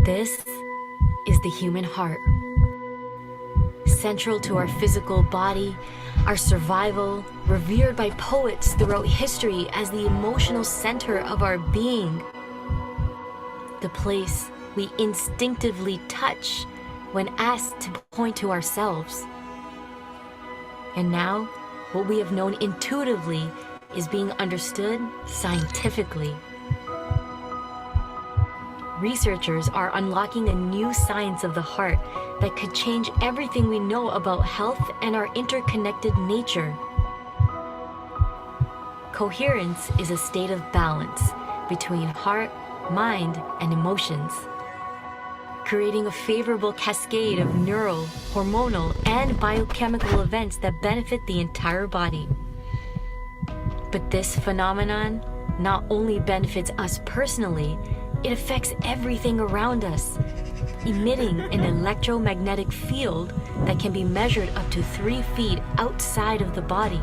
This is the human heart. Central to our physical body, our survival, revered by poets throughout history as the emotional center of our being. The place we instinctively touch when asked to point to ourselves. And now, what we have known intuitively is being understood scientifically. Researchers are unlocking a new science of the heart that could change everything we know about health and our interconnected nature. Coherence is a state of balance between heart, mind, and emotions, creating a favorable cascade of neural, hormonal, and biochemical events that benefit the entire body. But this phenomenon not only benefits us personally, it affects everything around us, emitting an electromagnetic field that can be measured up to 3 feet outside of the body.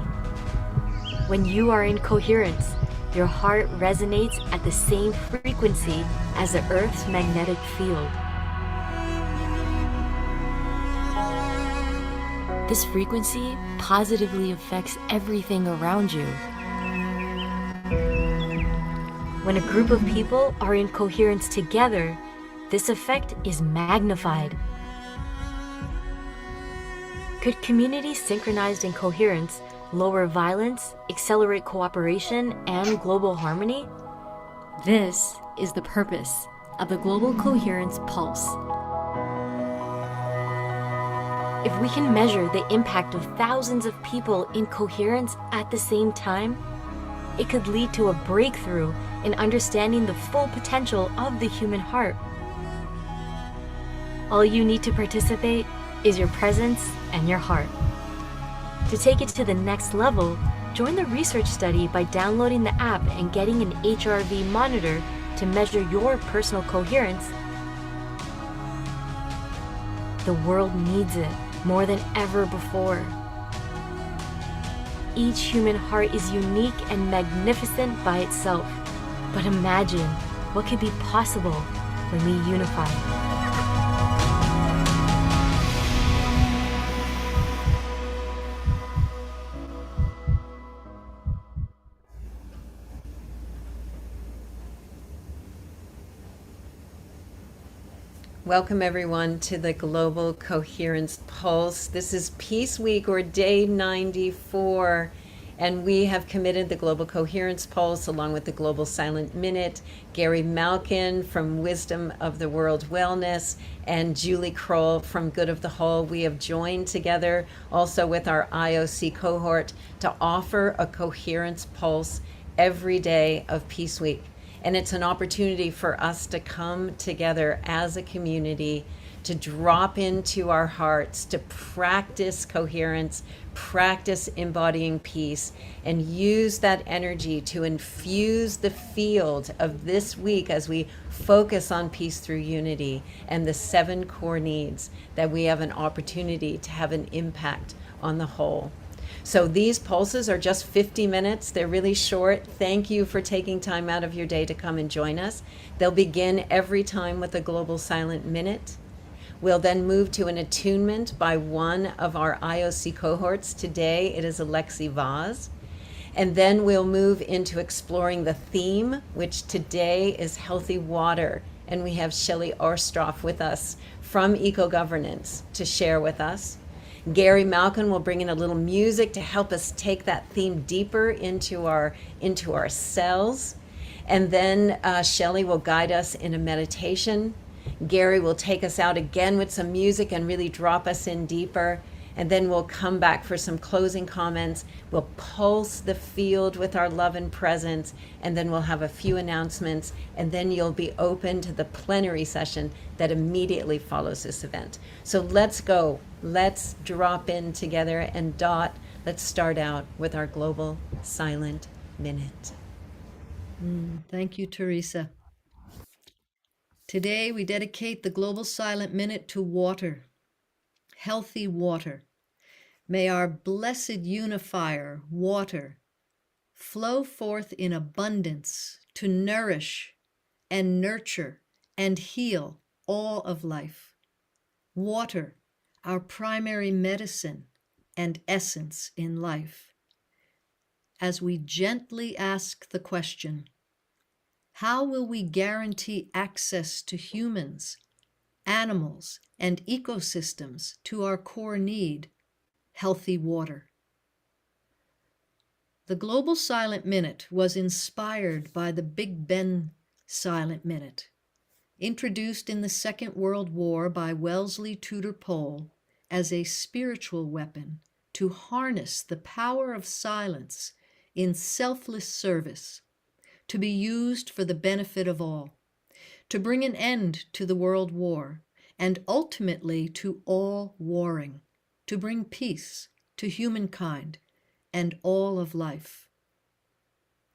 When you are in coherence, your heart resonates at the same frequency as the Earth's magnetic field. This frequency positively affects everything around you. When a group of people are in coherence together, this effect is magnified. Could communities synchronized in coherence lower violence, accelerate cooperation, and global harmony? This is the purpose of the Global Coherence Pulse. If we can measure the impact of thousands of people in coherence at the same time, it could lead to a breakthrough in understanding the full potential of the human heart. All you need to participate is your presence and your heart. To take it to the next level, join the research study by downloading the app and getting an HRV monitor to measure your personal coherence. The world needs it more than ever before. Each human heart is unique and magnificent by itself. But imagine what could be possible when we unify. Welcome everyone to the Global Coherence Pulse. This is Peace Week, or day 94, and we have committed the Global Coherence Pulse along with the Global Silent Minute. Gary Malkin from Wisdom of the World Wellness and Julie Krull from Good of the Whole. We have joined together also with our IOC cohort to offer a coherence pulse every day of Peace Week. And it's an opportunity for us to come together as a community, to drop into our hearts, to practice coherence, practice embodying peace, and use that energy to infuse the field of this week as we focus on peace through unity and the 7 core needs, that we have an opportunity to have an impact on the whole. So these pulses are just 50 minutes. They're really short. Thank you for taking time out of your day to come and join us. They'll begin every time with a Global Silent Minute. We'll then move to an attunement by one of our IOC cohorts. Today it is Alexi Vaz. And then we'll move into exploring the theme, which today is healthy water. And we have Shelley Orstroff with us from Eco Governance to share with us. Gary Malkin will bring in a little music to help us take that theme deeper into our cells. And then Shelley will guide us in a meditation. Gary will take us out again with some music and really drop us in deeper. And then we'll come back for some closing comments. We'll pulse the field with our love and presence, and then we'll have a few announcements, and then you'll be open to the plenary session that immediately follows this event. So let's go. Let's drop in together. And Dot, let's start out with our Global Silent Minute. Thank you, Teresa. Today we dedicate the Global Silent Minute to water, healthy water. May our blessed unifier, water, flow forth in abundance to nourish and nurture and heal all of life. Water, our primary medicine and essence in life. As we gently ask the question, how will we guarantee access to humans, animals, and ecosystems to our core need, healthy water? The Global Silent Minute was inspired by the Big Ben Silent Minute, introduced in the Second World War by Wellesley Tudor Pole as a spiritual weapon to harness the power of silence in selfless service, to be used for the benefit of all, to bring an end to the World War, and ultimately to all warring, to bring peace to humankind and all of life.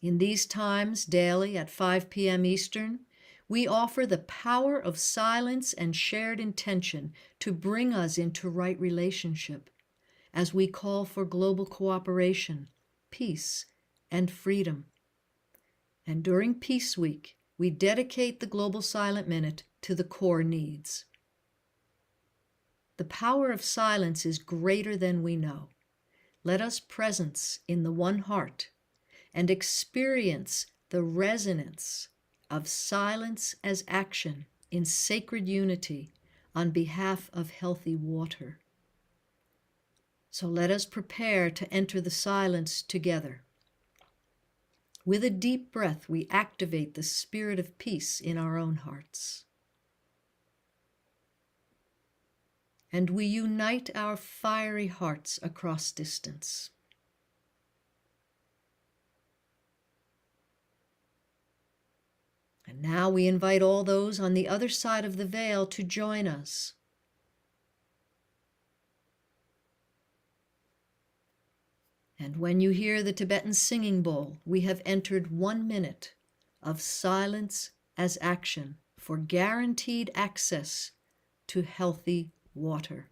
In these times, daily at 5 p.m. Eastern, we offer the power of silence and shared intention to bring us into right relationship as we call for global cooperation, peace, and freedom. And during Peace Week, we dedicate the Global Silent Minute to the core needs. The power of silence is greater than we know. Let us presence in the one heart and experience the resonance of silence as action in sacred unity on behalf of healthy water. So let us prepare to enter the silence together. With a deep breath, we activate the spirit of peace in our own hearts. And we unite our fiery hearts across distance. And now we invite all those on the other side of the veil to join us. And when you hear the Tibetan singing bowl, we have entered 1 minute of silence as action for guaranteed access to healthy water.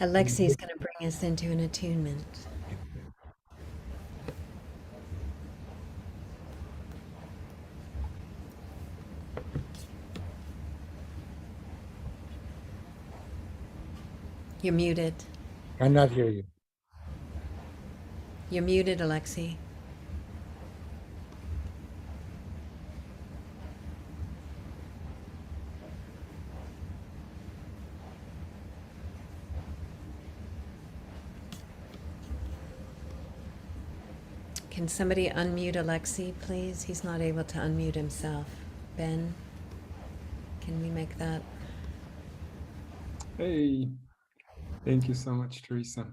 Alexi's going to bring us into an attunement. You're muted. Cannot hear you. You're muted, Alexi. Can somebody unmute Alexi, please? He's not able to unmute himself. Ben, can we make that? Hey, thank you so much, Teresa.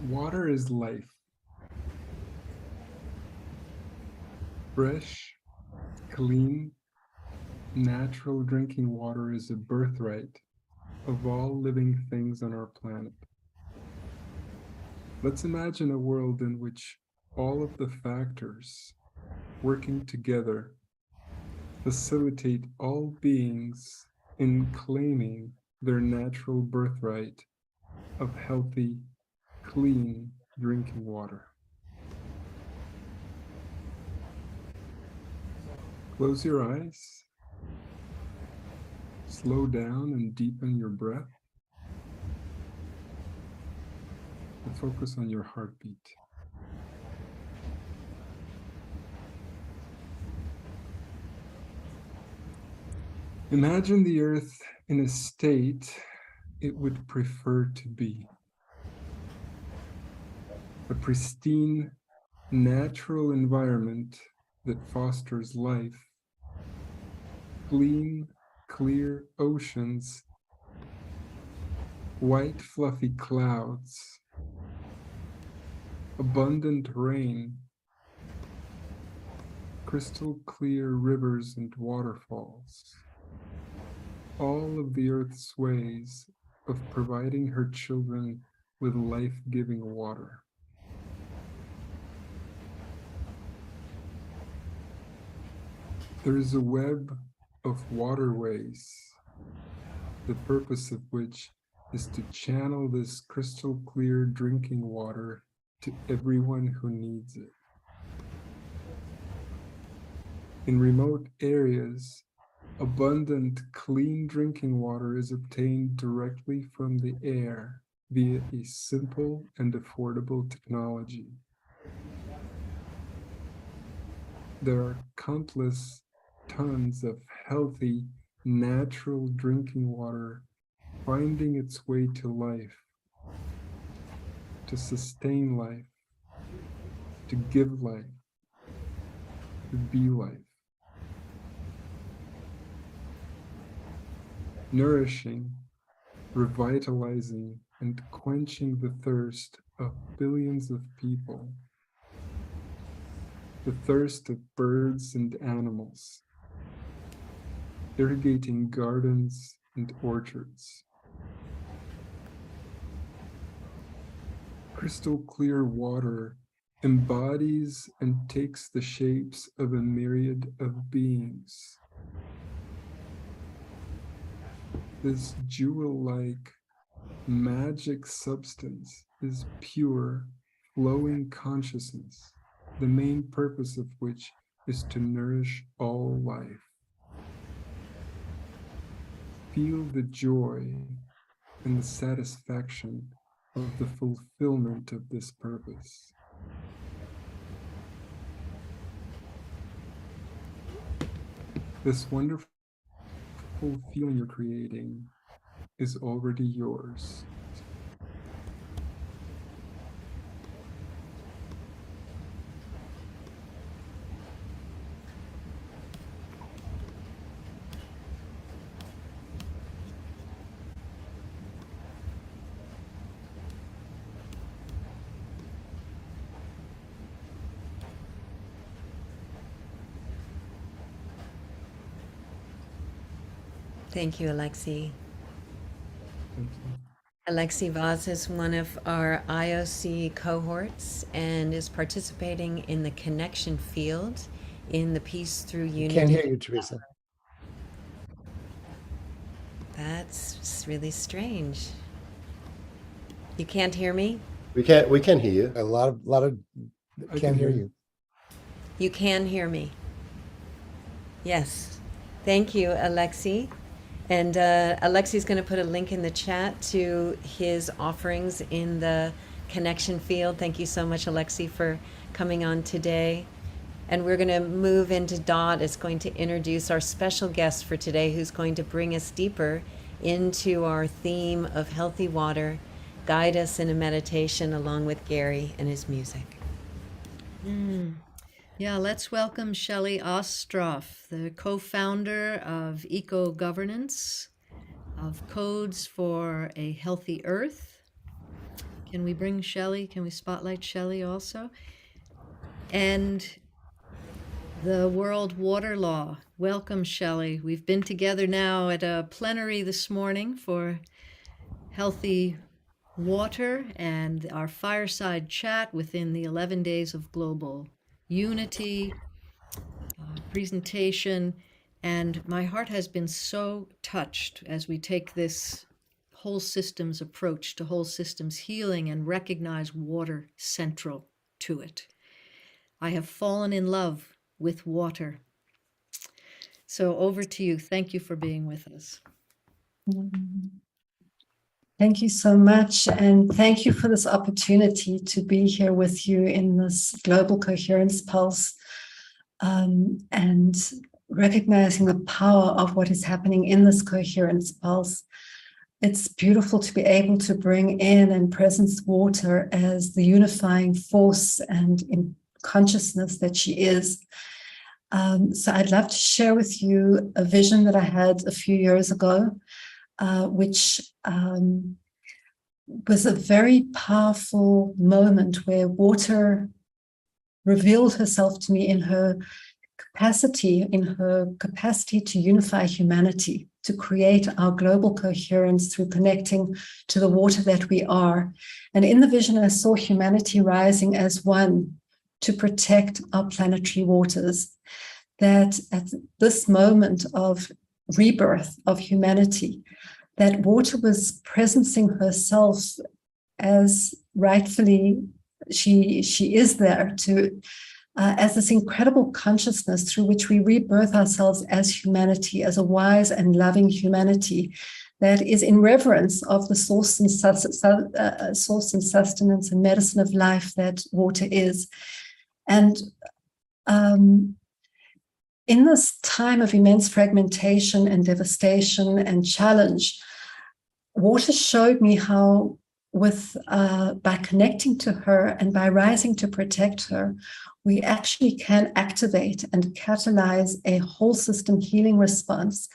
Water is life. Fresh, clean, natural drinking water is a birthright of all living things on our planet. Let's imagine a world in which all of the factors working together facilitate all beings in claiming their natural birthright of healthy, clean drinking water. Close your eyes, slow down and deepen your breath, and focus on your heartbeat. Imagine the earth in a state it would prefer to be. A pristine, natural environment that fosters life, clean, clear oceans, white fluffy clouds, abundant rain, crystal clear rivers and waterfalls. All of the earth's ways of providing her children with life-giving water. There is a web of waterways, the purpose of which is to channel this crystal clear drinking water to everyone who needs it. In remote areas, abundant, clean drinking water is obtained directly from the air via a simple and affordable technology. There are countless tons of healthy, natural drinking water finding its way to life, to sustain life, to give life, to be life. Nourishing, revitalizing, and quenching the thirst of billions of people, the thirst of birds and animals, irrigating gardens and orchards. Crystal clear water embodies and takes the shapes of a myriad of beings. This jewel-like magic substance is pure, flowing consciousness, the main purpose of which is to nourish all life. Feel the joy and the satisfaction of the fulfillment of this purpose. This wonderful feeling you're creating is already yours. Thank you, Alexi. Thank you. Alexi Vaz is one of our IOC cohorts and is participating in the connection field in the Peace Through Unity. Can't hear you, Teresa. That's really strange. You can't hear me? We can hear you. A lot of I can't hear you. You can hear me. Yes. Thank you, Alexi. And Alexi's going to put a link in the chat to his offerings in the connection field. Thank you so much, Alexi, for coming on today. And we're going to move into Dot. It's going to introduce our special guest for today, who's going to bring us deeper into our theme of healthy water, guide us in a meditation along with Gary and his music. Yeah, let's welcome Shelley Ostroff, the co-founder of Eco Governance, of Codes for a Healthy Earth, Can we bring Shelley? Can we spotlight Shelley also? And the World Water Law. Welcome, Shelley. We've been together now at a plenary this morning for healthy water and our fireside chat within the 11 Days of Global Unity presentation. And my heart has been so touched as we take this whole systems approach to whole systems healing and recognize water central to it. I have fallen in love with water. So over to you. Thank you for being with us. Thank you so much. And thank you for this opportunity to be here with you in this Global Coherence Pulse, and recognizing the power of what is happening in this Coherence Pulse. It's beautiful to be able to bring in and presence water as the unifying force and in consciousness that she is. So I'd love to share with you a vision that I had a few years ago, which was a very powerful moment where water revealed herself to me in her capacity to unify humanity, to create our global coherence through connecting to the water that we are. And in the vision, I saw humanity rising as one to protect our planetary waters. That at this moment of rebirth of humanity, that water was presencing herself as rightfully she is there to as this incredible consciousness through which we rebirth ourselves as humanity, as a wise and loving humanity that is in reverence of the source and sustenance and medicine of life that water is. And in this time of immense fragmentation and devastation and challenge, water showed me how by connecting to her and by rising to protect her, we actually can activate and catalyze a whole system healing response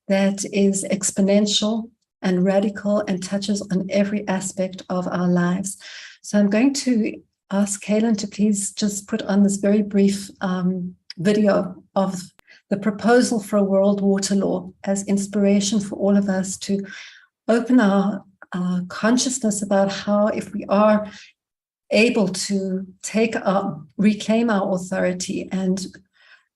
that is exponential and radical and touches on every aspect of our lives. So I'm going to ask Kaylin to please just put on this very brief video of the proposal for a world water law as inspiration for all of us to open our consciousness about how, if we are able to reclaim our authority and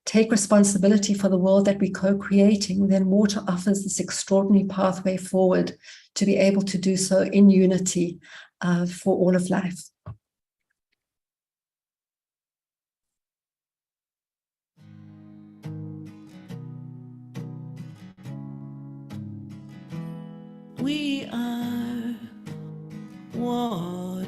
take responsibility for the world that we're co-creating, then water offers this extraordinary pathway forward to be able to do so in unity for all of life. We are water.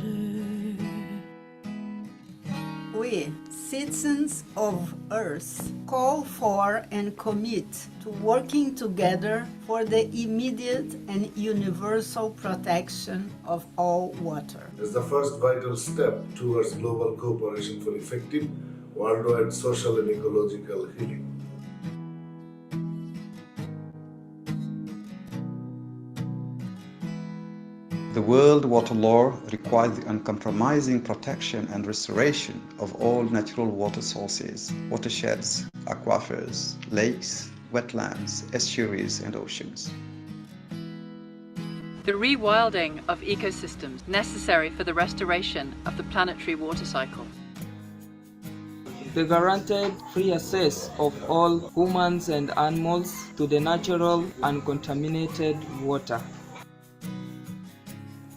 We, citizens of Earth, call for and commit to working together for the immediate and universal protection of all water. As the first vital step towards global cooperation for effective worldwide social and ecological healing. The World Water Law requires the uncompromising protection and restoration of all natural water sources, watersheds, aquifers, lakes, wetlands, estuaries, and oceans. The rewilding of ecosystems necessary for the restoration of the planetary water cycle. The guaranteed free access of all humans and animals to the natural uncontaminated water.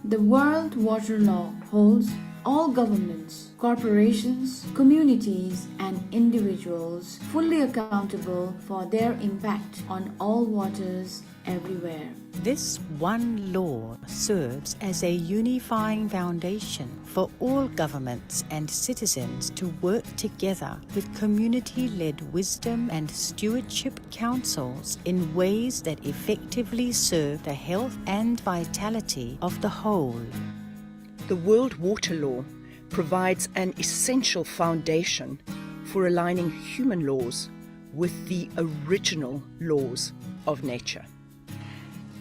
The World Water Law holds all governments, corporations, communities, and individuals fully accountable for their impact on all waters everywhere. This one law serves as a unifying foundation for all governments and citizens to work together with community-led wisdom and stewardship councils in ways that effectively serve the health and vitality of the whole. The World Water Law provides an essential foundation for aligning human laws with the original laws of nature.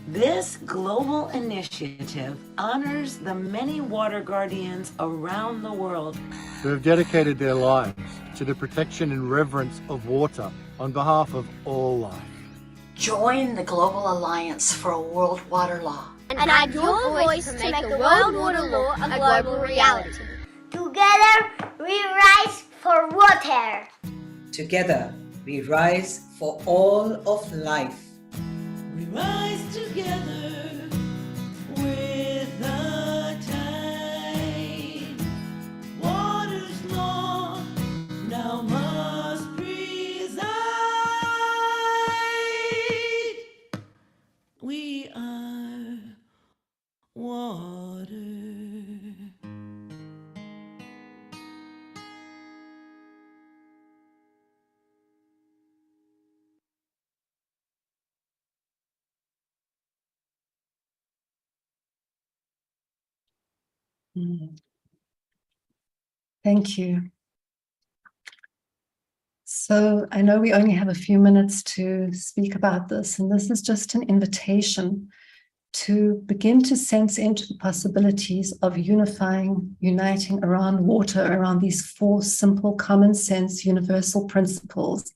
This global initiative honors the many water guardians around the world who have dedicated their lives to the protection and reverence of water on behalf of all life. Join the Global Alliance for a World Water Law. And add your voice to make the World Water Law a global reality. Together, we rise for water. Together, we rise for all of life. We rise together with the tide. Water's law now must preside. We are water. Thank you. So I know we only have a few minutes to speak about this, and this is just an invitation to begin to sense into the possibilities of unifying, uniting around water, around these four simple, common sense, universal principles,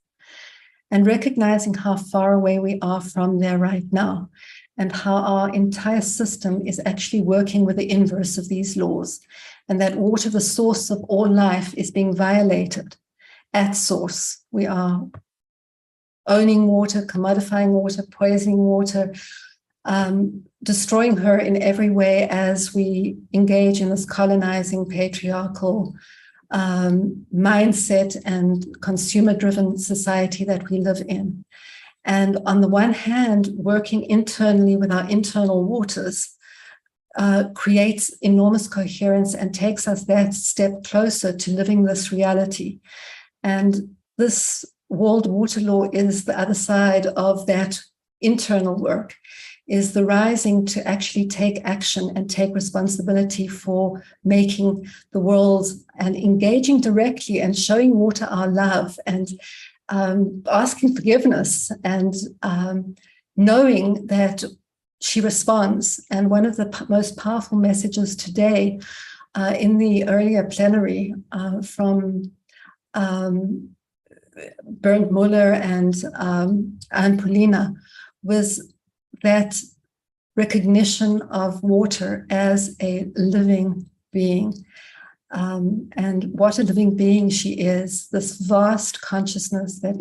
and recognizing how far away we are from there right now, and how our entire system is actually working with the inverse of these laws, and that water, the source of all life, is being violated at source. We are owning water, commodifying water, poisoning water, destroying her in every way as we engage in this colonizing patriarchal mindset and consumer-driven society that we live in. And on the one hand, working internally with our internal waters creates enormous coherence and takes us that step closer to living this reality. And this World Water Law is the other side of that internal work, is the rising to actually take action and take responsibility for making the world and engaging directly and showing water our love and asking forgiveness and knowing that she responds. And one of the most powerful messages today in the earlier plenary from Bernd Muller and Anne Paulina was that recognition of water as a living being. And what a living being she is, this vast consciousness that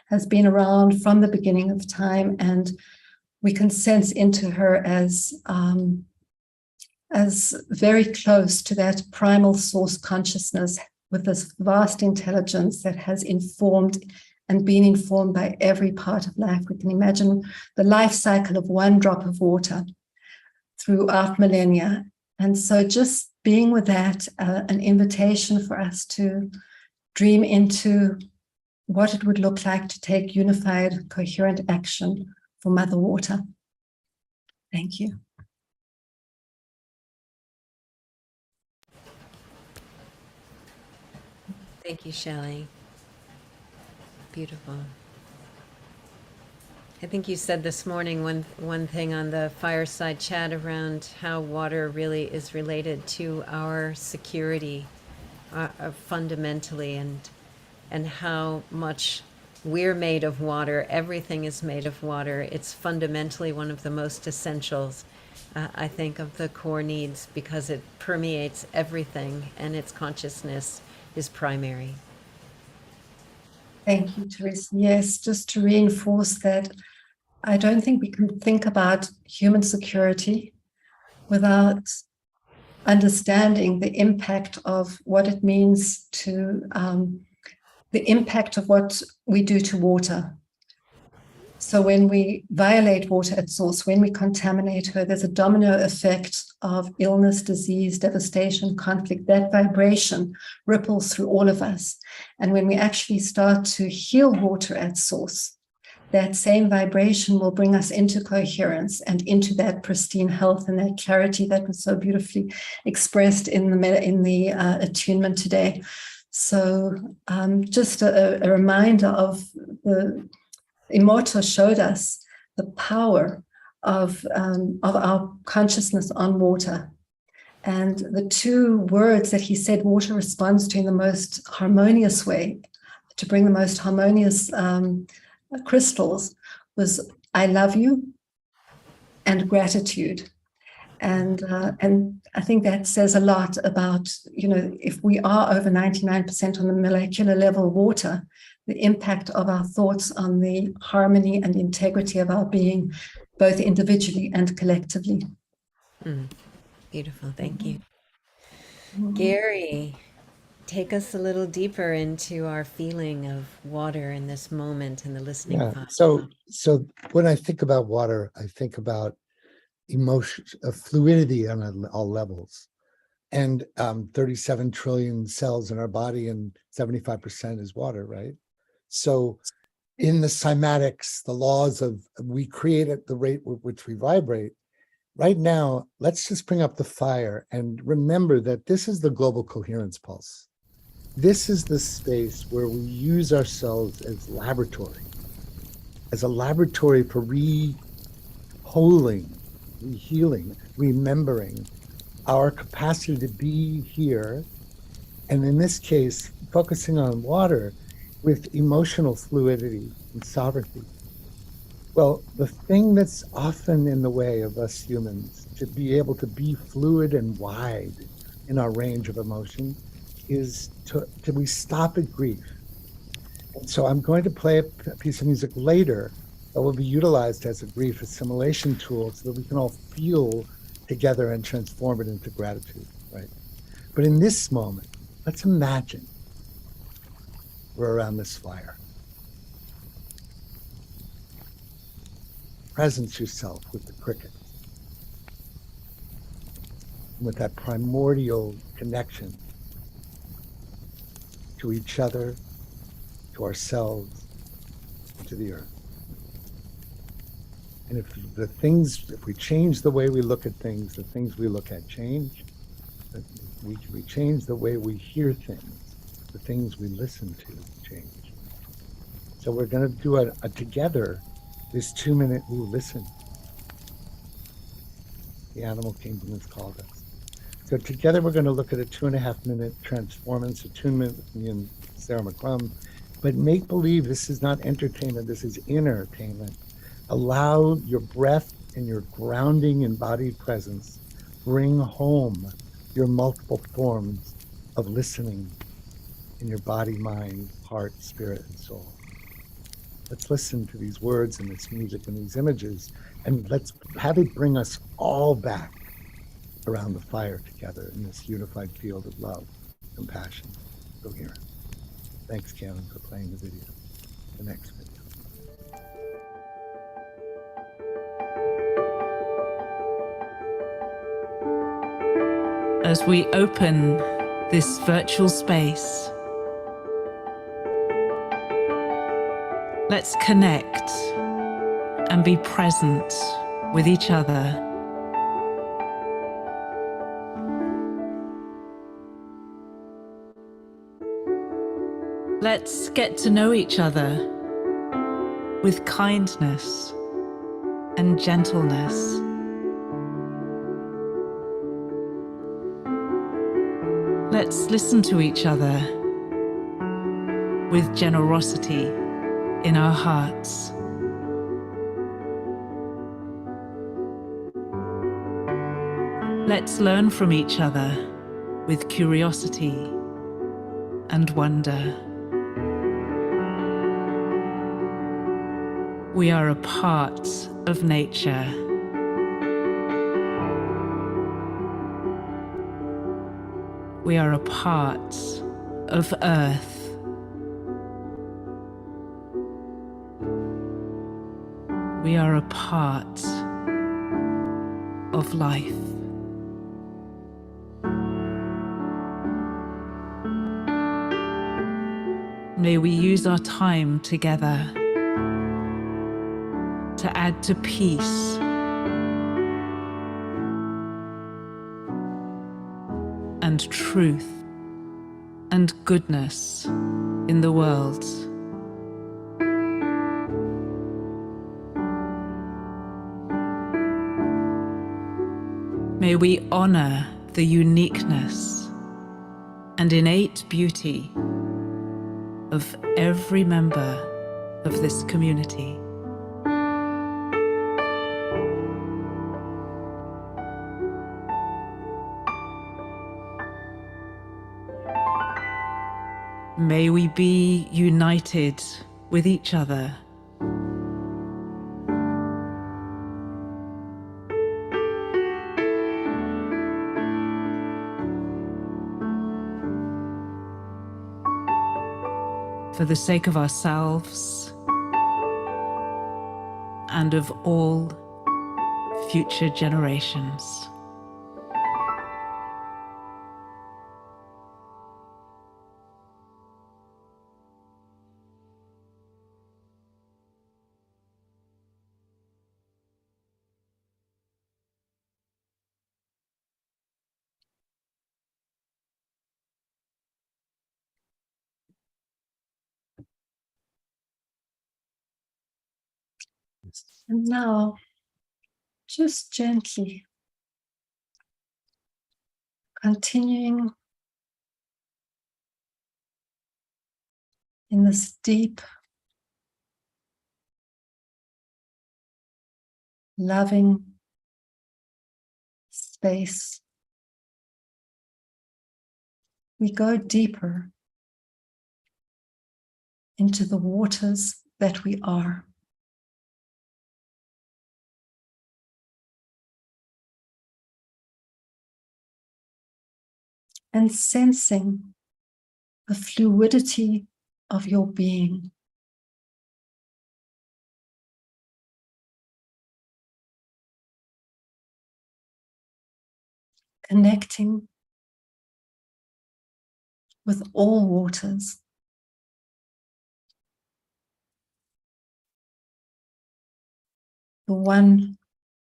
has been around from the beginning of time, and we can sense into her as very close to that primal source consciousness with this vast intelligence that has informed and been informed by every part of life. We can imagine the life cycle of one drop of water throughout millennia. And so just being with that, an invitation for us to dream into what it would look like to take unified, coherent action for Mother Water. Thank you. Thank you, Shelley. Beautiful. I think you said this morning one thing on the fireside chat around how water really is related to our security fundamentally, and how much we're made of water. Everything is made of water. It's fundamentally one of the most essentials, I think, of the core needs, because it permeates everything and its consciousness is primary. Thank you, Teresa. Yes, just to reinforce that, I don't think we can think about human security without understanding the impact of what it means to, the impact of what we do to water. So when we violate water at source, when we contaminate her, there's a domino effect of illness, disease, devastation, conflict. That vibration ripples through all of us. And when we actually start to heal water at source, that same vibration will bring us into coherence and into that pristine health and that clarity that was so beautifully expressed in the attunement today. So just a reminder of the Immortal showed us the power of our consciousness on water. And the two words that he said water responds to in the most harmonious way, to bring the most harmonious crystals, was "I love you" and "gratitude." And I think that says a lot about, if we are over 99% on the molecular level water, the impact of our thoughts on the harmony and integrity of our being, both individually and collectively. Beautiful, thank you. Gary, take us a little deeper into our feeling of water in this moment and the listening Yeah. thought. So when I think about water, I think about emotion, fluidity on all levels, and 37 trillion cells in our body, and 75% is water, right? So in the cymatics, the laws of we create at the rate with which we vibrate. Right now, let's just bring up the fire and remember that this is the global coherence pulse. This is the space where we use ourselves as a laboratory for healing, remembering our capacity to be here. And in this case, focusing on water with emotional fluidity and sovereignty. Well, the thing that's often in the way of us humans to be able to be fluid and wide in our range of emotion is to we stop at grief. And so I'm going to play a piece of music later that will be utilized as a grief assimilation tool so that we can all feel together and transform it into gratitude, right? But in this moment, let's imagine we're around this fire. Presence yourself with the crickets, with that primordial connection to each other, to ourselves, and to the earth. And if we change the way we look at things, the things we look at change. We change the way we hear things, the things we listen to change. So we're going to do a together, this 2-minute listen. The animal kingdom has called us. So together we're going to look at a 2.5-minute transformance, attunement with me and Sarah McCrum. But make believe this is not entertainment, this is entertainment. Allow your breath and your grounding embodied presence bring home your multiple forms of listening in your body, mind, heart, spirit, and soul. Let's listen to these words and this music and these images, and let's have it bring us all back around the fire together in this unified field of love, compassion, coherence. Thanks, Kevin, for playing the video. The next video. As we open this virtual space, let's connect and be present with each other. Let's get to know each other with kindness and gentleness. Let's listen to each other with generosity in our hearts. Let's learn from each other with curiosity and wonder. We are a part of nature. We are a part of Earth. We are a part of life. May we use our time together to add to peace and truth and goodness in the world. May we honor the uniqueness and innate beauty of every member of this community. May we be united with each other. For the sake of ourselves and of all future generations. And now, just gently continuing in this deep, loving space, we go deeper into the waters that we are. And sensing the fluidity of your being. Connecting with all waters. The one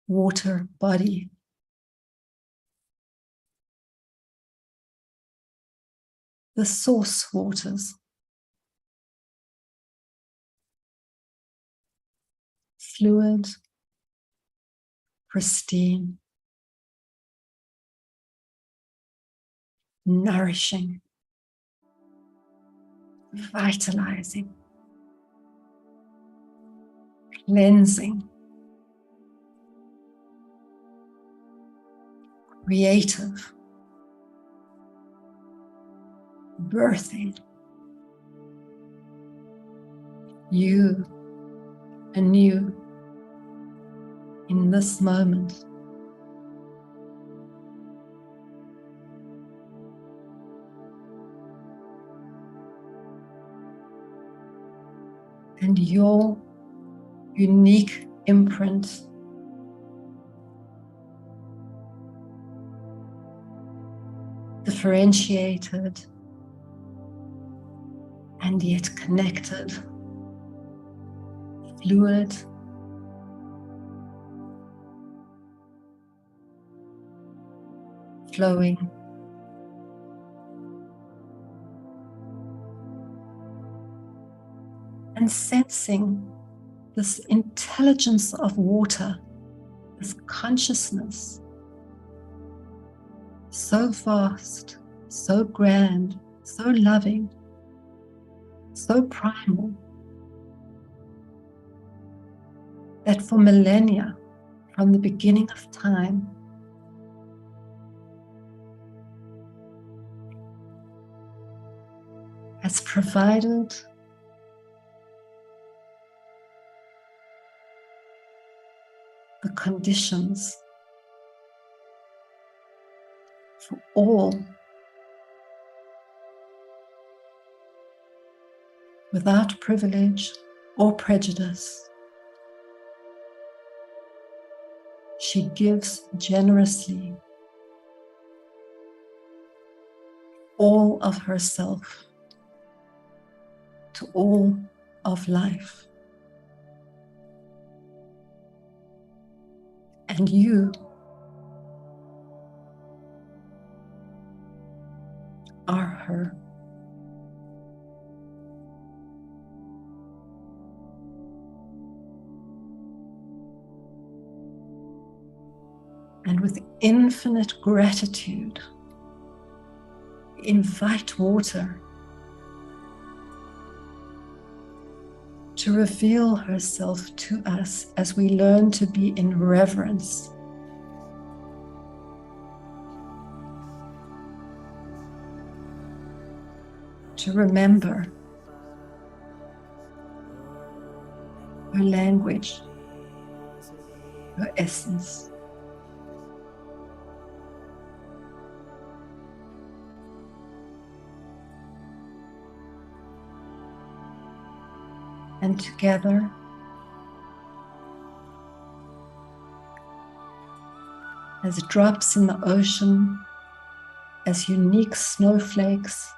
water body. The source waters. Fluid, pristine, nourishing, vitalizing, cleansing, creative, birthing you anew in this moment. And your unique imprint differentiated and yet connected, fluid, flowing, and sensing this intelligence of water, this consciousness, so vast, so grand, so loving, so primal, that for millennia, from the beginning of time, has provided the conditions for all, without privilege or prejudice. She gives generously all of herself to all of life. And you are her. And with infinite gratitude, invite water to reveal herself to us as we learn to be in reverence. To remember her language, her essence. And together, as drops in the ocean, as unique snowflakes,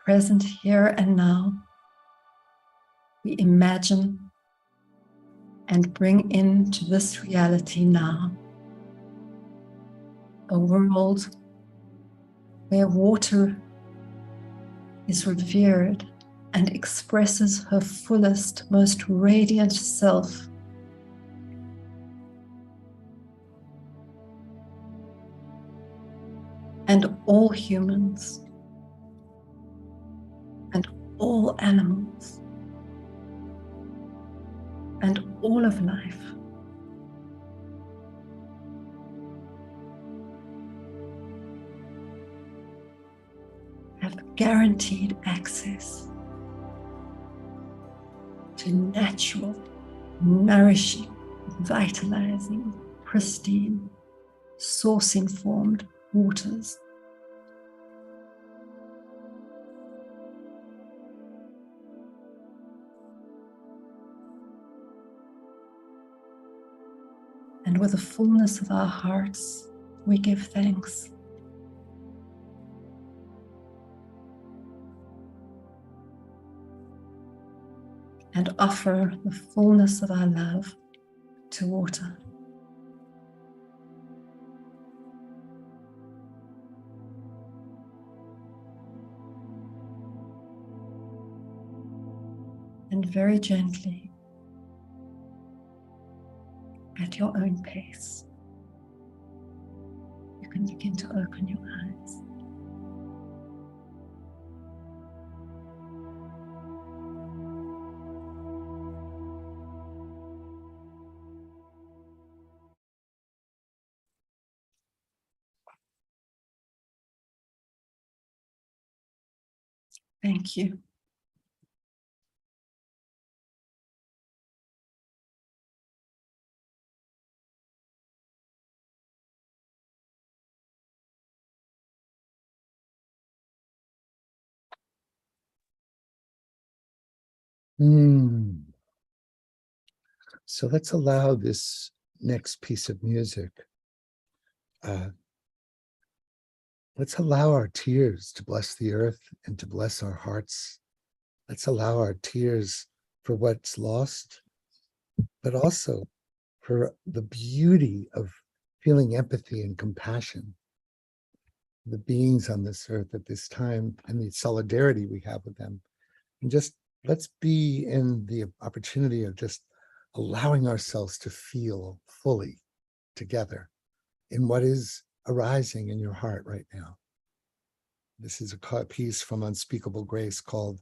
present here and now, we imagine and bring into this reality now a world where water is revered and expresses her fullest, most radiant self. And all humans and all animals and all of life have guaranteed access to natural, nourishing, vitalizing, pristine, source-informed waters. And with the fullness of our hearts, we give thanks. And offer the fullness of our love to water. And very gently, at your own pace, you can begin to open your eyes. Thank you. So let's allow this next piece of music. Let's allow our tears to bless the earth and to bless our hearts. Let's allow our tears for what's lost, but also for the beauty of feeling empathy and compassion. The beings on this earth at this time and the solidarity we have with them. And just let's be in the opportunity of just allowing ourselves to feel fully together in what is arising in your heart right now. This is a piece from Unspeakable Grace called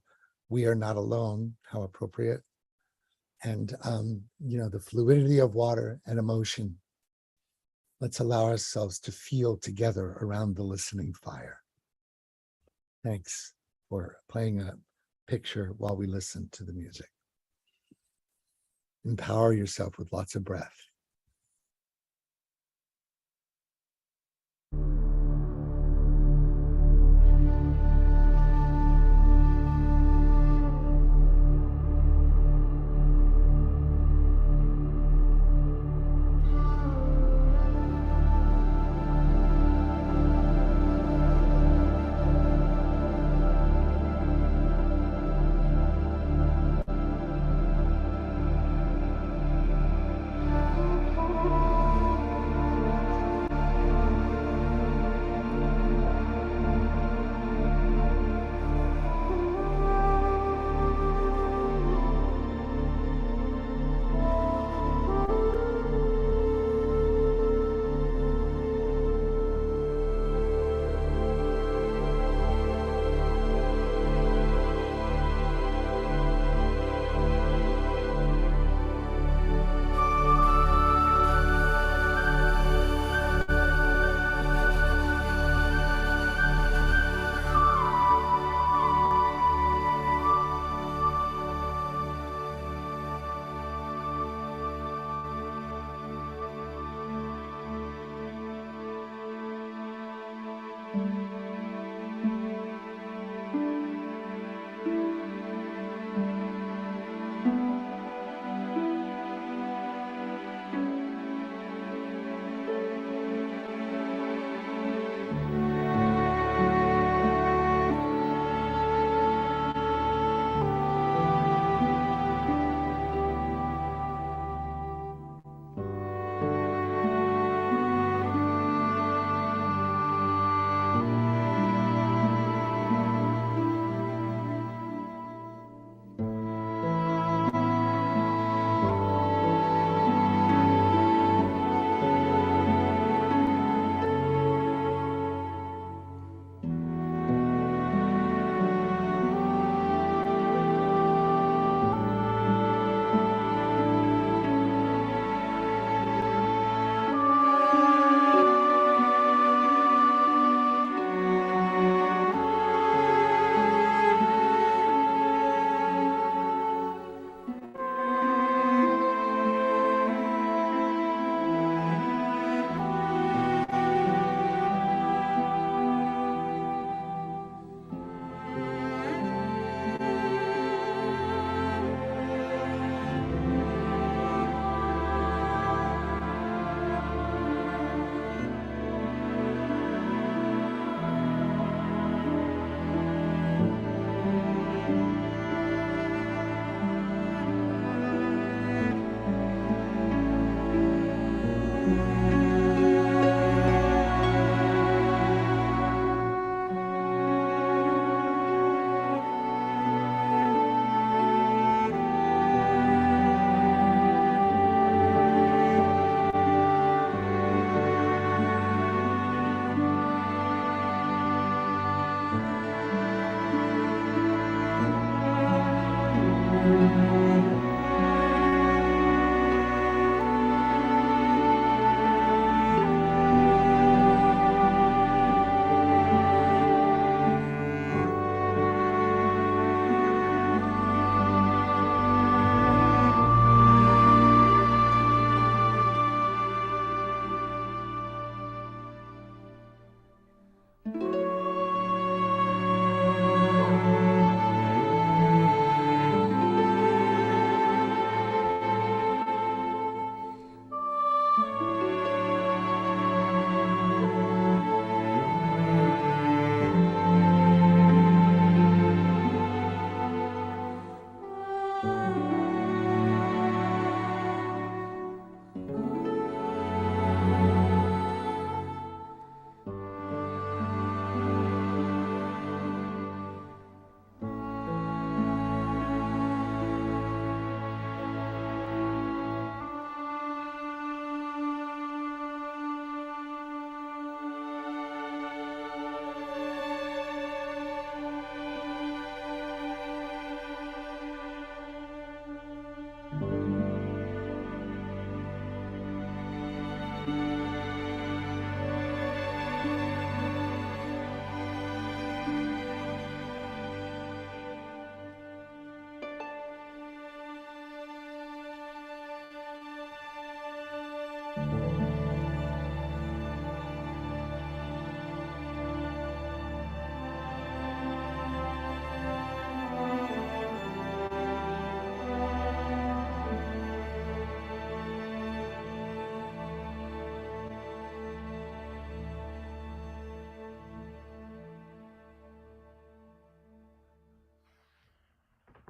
We Are Not Alone, how appropriate. And, the fluidity of water and emotion. Let's allow ourselves to feel together around the listening fire. Thanks for playing a picture while we listen to the music. Empower yourself with lots of breath.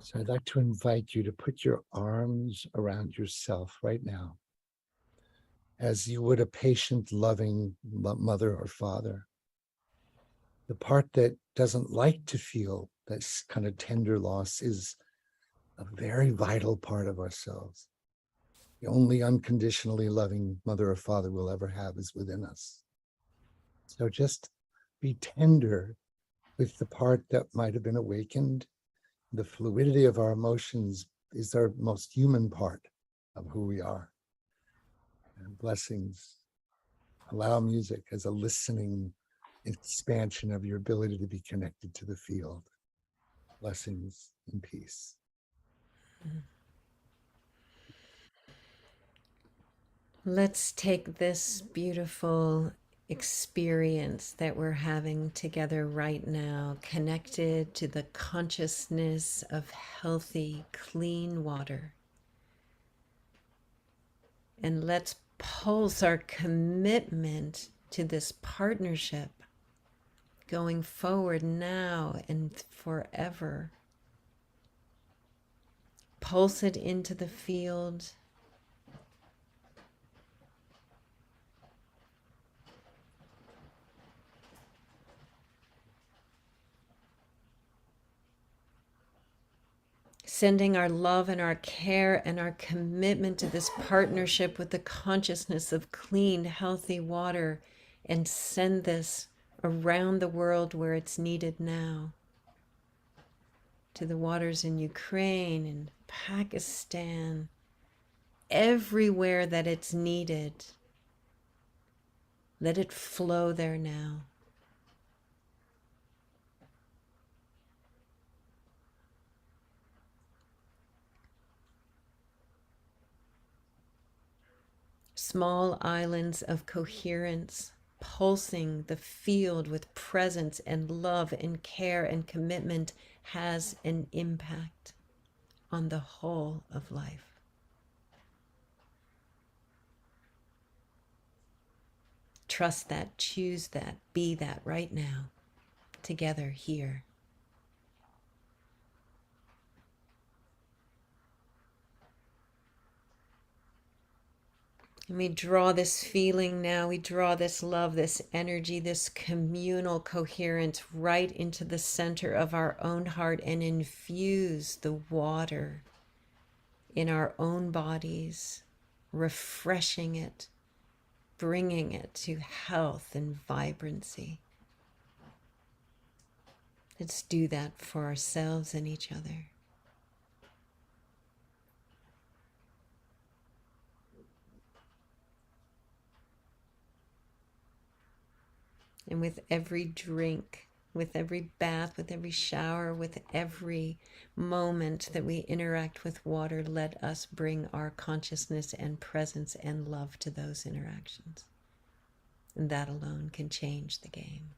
So I'd like to invite you to put your arms around yourself right now, as you would a patient, loving mother or father. The part that doesn't like to feel this kind of tender loss is a very vital part of ourselves. The only unconditionally loving mother or father we'll ever have is within us. So just be tender with the part that might have been awakened. The fluidity of our emotions is our most human part of who we are. And blessings. Allow music as a listening expansion of your ability to be connected to the field. Blessings and peace. Let's take this beautiful experience that we're having together right now, connected to the consciousness of healthy, clean water. And let's pulse our commitment to this partnership going forward now and forever. Pulse it into the field. Sending our love and our care and our commitment to this partnership with the consciousness of clean, healthy water, and send this around the world where it's needed now. To the waters in Ukraine and Pakistan, everywhere that it's needed. Let it flow there now. Small islands of coherence, pulsing the field with presence and love and care and commitment, has an impact on the whole of life. Trust that, choose that, be that right now, together here. And we draw this feeling now, we draw this love, this energy, this communal coherence right into the center of our own heart and infuse the water in our own bodies, refreshing it, bringing it to health and vibrancy. Let's do that for ourselves and each other. And with every drink, with every bath, with every shower, with every moment that we interact with water, let us bring our consciousness and presence and love to those interactions. And that alone can change the game.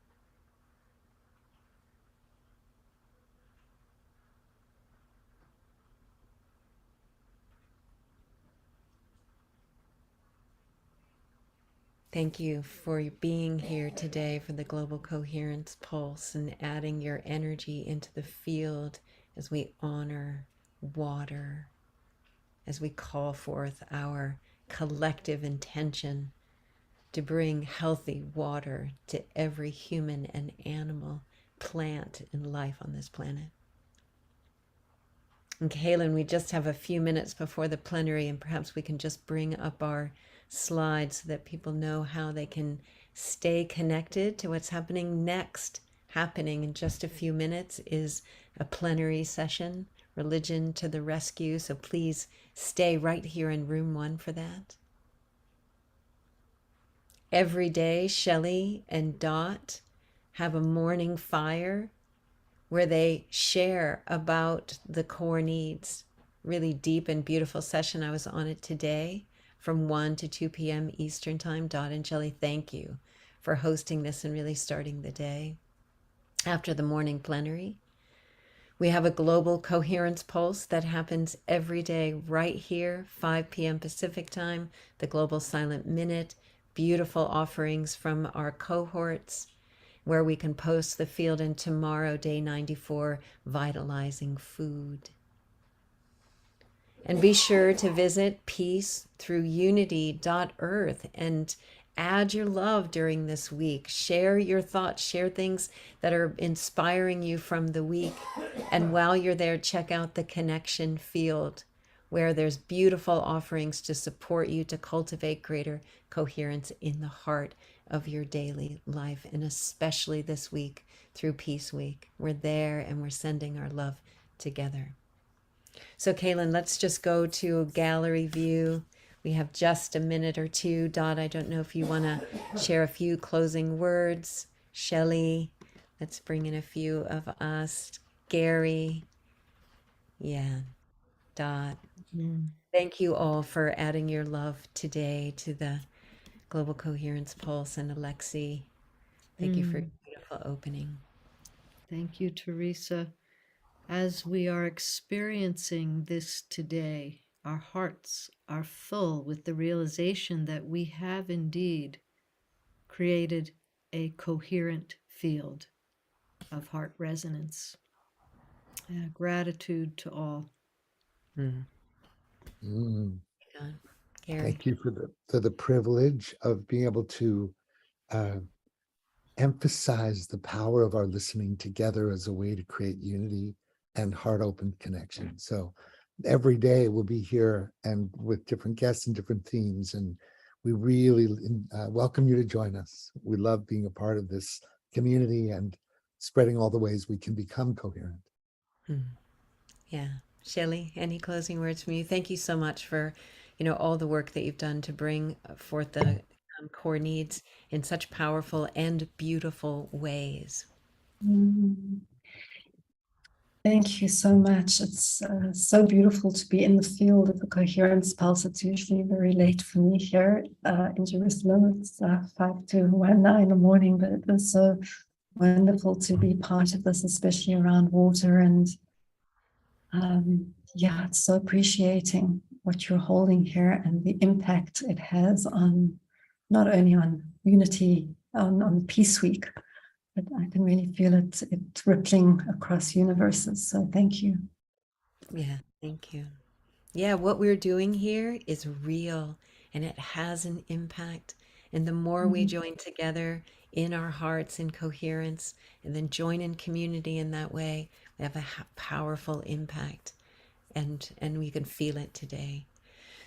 Thank you for being here today for the Global Coherence Pulse and adding your energy into the field as we honor water, as we call forth our collective intention to bring healthy water to every human and animal, plant, and life on this planet. And Kaylin, we just have a few minutes before the plenary, and perhaps we can just bring up our slides so that people know how they can stay connected to what's happening next. Happening in just a few minutes is a plenary session, Religion to the Rescue. So please stay right here in room 1 for that. Every day, Shelley and Dot have a morning fire where they share about the core needs. Really deep and beautiful session. I was on it today from 1 to 2 p.m. Eastern Time. Dot and Shelley, thank you for hosting this and really starting the day. After the morning plenary, we have a Global Coherence Pulse that happens every day right here, 5 p.m. Pacific Time, the Global Silent Minute, beautiful offerings from our cohorts, where we can post the field, and tomorrow, day 94, vitalizing food. And be sure to visit peacethrough-unity.earth and add your love during this week. Share your thoughts, share things that are inspiring you from the week. And while you're there, check out the connection field, where there's beautiful offerings to support you to cultivate greater coherence in the heart of your daily life, and especially this week through Peace Week. We're there and we're sending our love together. So Kaylin, let's just go to gallery view. We have just a minute or two. Dot, I don't know if you want to share a few closing words. Shelley, let's bring in a few of us. Gary, yeah, Dot. Thank you all for adding your love today to the Global Coherence Pulse. And Alexi, thank you for your beautiful opening. Thank you, Teresa. As we are experiencing this today, our hearts are full with the realization that we have indeed created a coherent field of heart resonance. Gratitude to all. Thank you for the privilege of being able to emphasize the power of our listening together as a way to create unity and heart-open connection. So every day we'll be here and with different guests and different themes, and we really welcome you to join us. We love being a part of this community and spreading all the ways we can become coherent. Yeah. Shelley, any closing words from you? Thank you so much for, all the work that you've done to bring forth the core needs in such powerful and beautiful ways. Thank you so much. It's so beautiful to be in the field of the Coherence Pulse. It's usually very late for me here in Jerusalem. It's 5 to 1 now in the morning, but it is so wonderful to be part of this, especially around water. And it's so appreciating what you're holding here and the impact it has on not only on unity, on Peace Week, but I can really feel it rippling across universes. So thank you. Yeah, thank you. Yeah, what we're doing here is real and it has an impact. And the more we join together in our hearts in coherence and then join in community in that way, we have a powerful impact, and we can feel it today.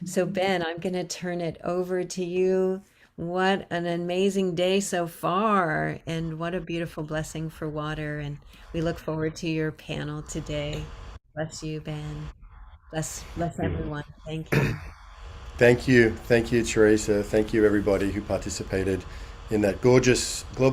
So Ben, I'm going to turn it over to you. What an amazing day so far, and what a beautiful blessing for water. And we look forward to your panel today. Bless you, Ben. Bless everyone. Thank you. Thank you, Teresa. Thank you, everybody who participated in that gorgeous global